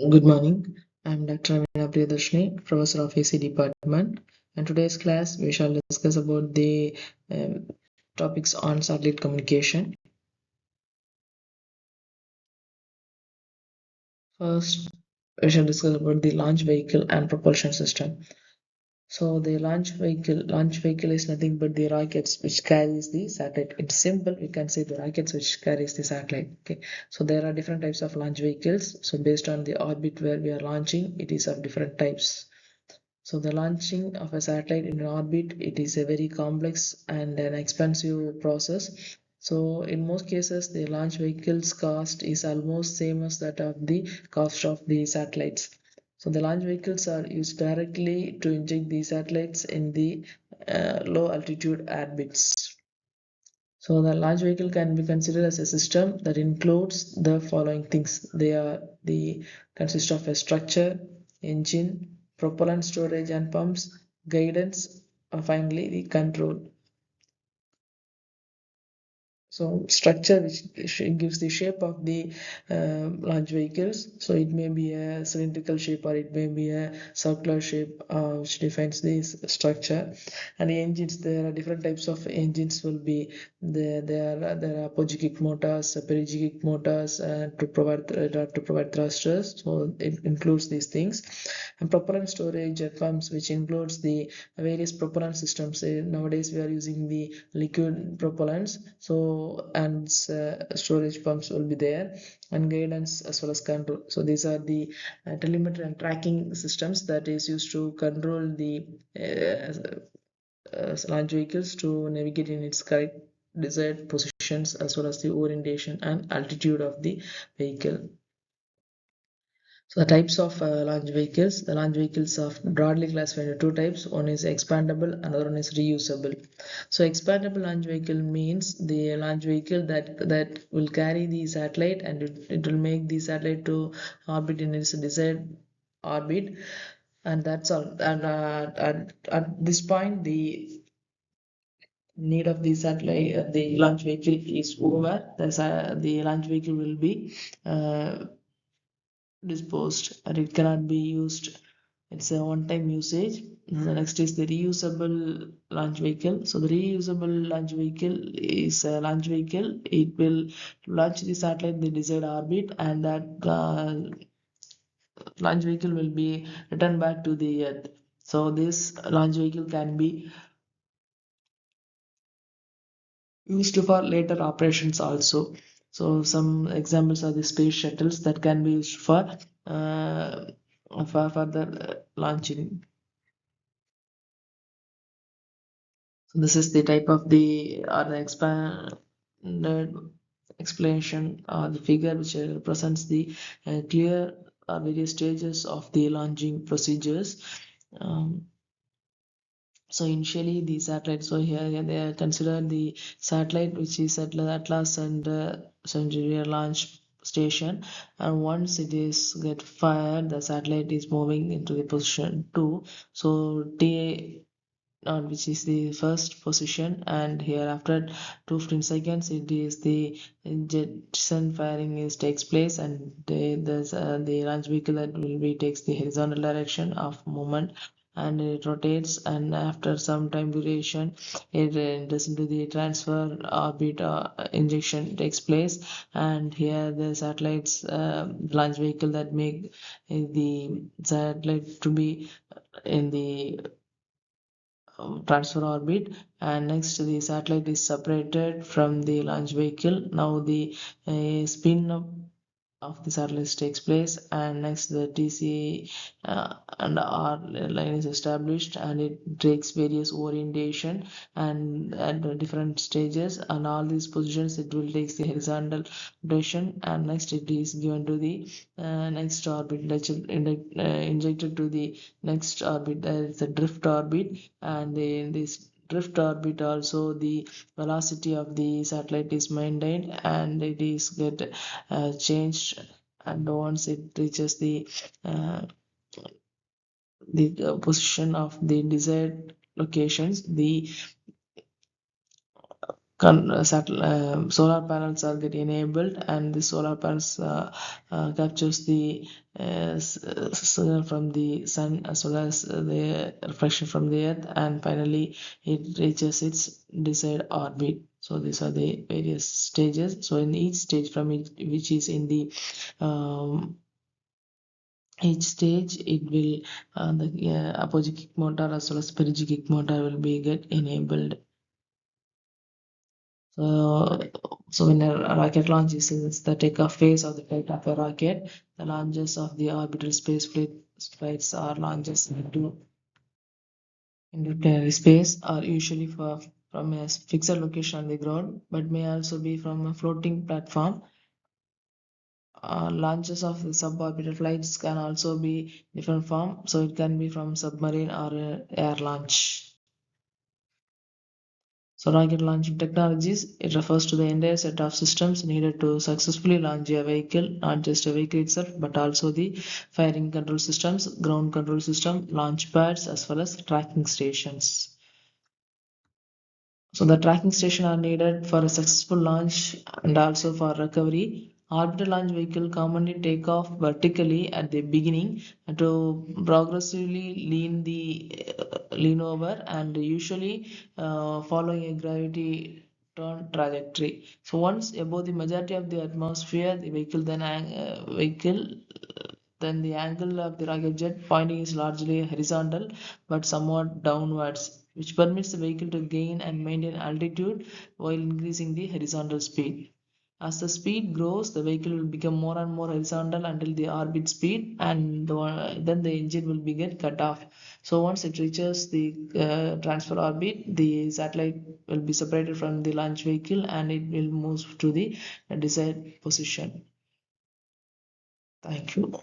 Good morning. I'm Dr. Amina Priyadarshini, Professor of AC Department. In today's class, we shall discuss about the um, topics on satellite communication. First, we shall discuss about the launch vehicle and propulsion system. So the launch vehicle is nothing but the rockets which carries the satellite. It's simple. We can say the rockets which carries the satellite. Okay. So there are different types of launch vehicles. So based on the orbit where we are launching, it is of different types. So the launching of a satellite in orbit, it is a very complex and an expensive process. So in most cases, the launch vehicle's cost is almost same as that of the cost of the satellites. So the launch vehicles are used directly to inject the satellites in the low altitude orbits. So the launch vehicle can be considered as a system that includes the following things. They are the consist of a structure, engine, propellant storage and pumps, guidance, and finally the control. So structure which gives the shape of the launch vehicles. So it may be a cylindrical shape or it may be a circular shape which defines this structure. And the engines, there are different types of engines will be there. There are apogetic motors, perigetic motors to provide thrusters. So it includes these things. And propellant storage pumps, which includes the various propellant systems. Nowadays we are using the liquid propellants, so and storage pumps will be there, and guidance as well as control. So these are the telemetry and tracking systems that is used to control the launch vehicles to navigate in its correct desired positions as well as the orientation and altitude of the vehicle. So the types of launch vehicles. The launch vehicles are broadly classified into two types. One is expandable, another one is reusable. So expandable launch vehicle means the launch vehicle that will carry the satellite, and it will make the satellite to orbit in its desired orbit, and that's all. And at this point, the need of the satellite, the launch vehicle is over. The launch vehicle will be uh, disposed and it cannot be used. It's a one-time usage. The next is the reusable launch vehicle. So the reusable launch vehicle is a launch vehicle. It will launch the satellite in the desired orbit, and that launch vehicle will be returned back to the Earth. So this launch vehicle can be used for later operations also. So some examples are the space shuttles that can be used uh, for further launching. So this is the type of the or the expanded explanation or the figure which represents the clear various stages of the launching procedures. Um, so initially the satellite, so here they are considered the satellite which is at Atlas and Centurion launch station, and once it is get fired, the satellite is moving into the position 2. So T which is the first position, and here after 2 15 seconds it is the jetson firing is takes place, and the launch vehicle that will be takes the horizontal direction of movement, and it rotates, and after some time duration it enters into the transfer orbit injection takes place, and here the satellites launch vehicle that make the satellite to be in the transfer orbit, and next the satellite is separated from the launch vehicle. Now the spin up of the satellites takes place, and next the TC and R line is established, and it takes various orientation and at the different stages, and all these positions it will take the horizontal rotation, and next it is given to the next orbit injected to the next orbit, that is the drift orbit, and in this drift orbit also the velocity of the satellite is maintained, and it is get changed, and once it reaches uh, the position of the desired locations, the solar panels are get enabled, and the solar panels captures the signal from the sun as well as the reflection from the earth, and finally it reaches its desired orbit. So these are the various stages. So in each stage from it, which is in the um, each stage it will the apogee kick motor as well as perigee kick motor will be get enabled. So, so when a rocket launches, it's the takeoff phase of the flight of a rocket. The launches of the orbital flights or launches into planetary space are usually from a fixed location on the ground, but may also be from a floating platform. Launches of the suborbital flights can also be different form, so it can be from submarine or air launch. So rocket launching technologies, it refers to the entire set of systems needed to successfully launch a vehicle, not just a vehicle itself, but also the firing control systems, ground control system, launch pads, as well as tracking stations. So the tracking station are needed for a successful launch and also for recovery. Orbital launch vehicle commonly take off vertically at the beginning to progressively lean over and usually following a gravity turn trajectory. So once above the majority of the atmosphere, the vehicle then the angle of the rocket jet pointing is largely horizontal but somewhat downwards, which permits the vehicle to gain and maintain altitude while increasing the horizontal speed. As the speed grows, the vehicle will become more and more horizontal until the orbit speed, and then the engine will be get cut off. So once it reaches the transfer orbit, the satellite will be separated from the launch vehicle and it will move to the desired position. Thank you.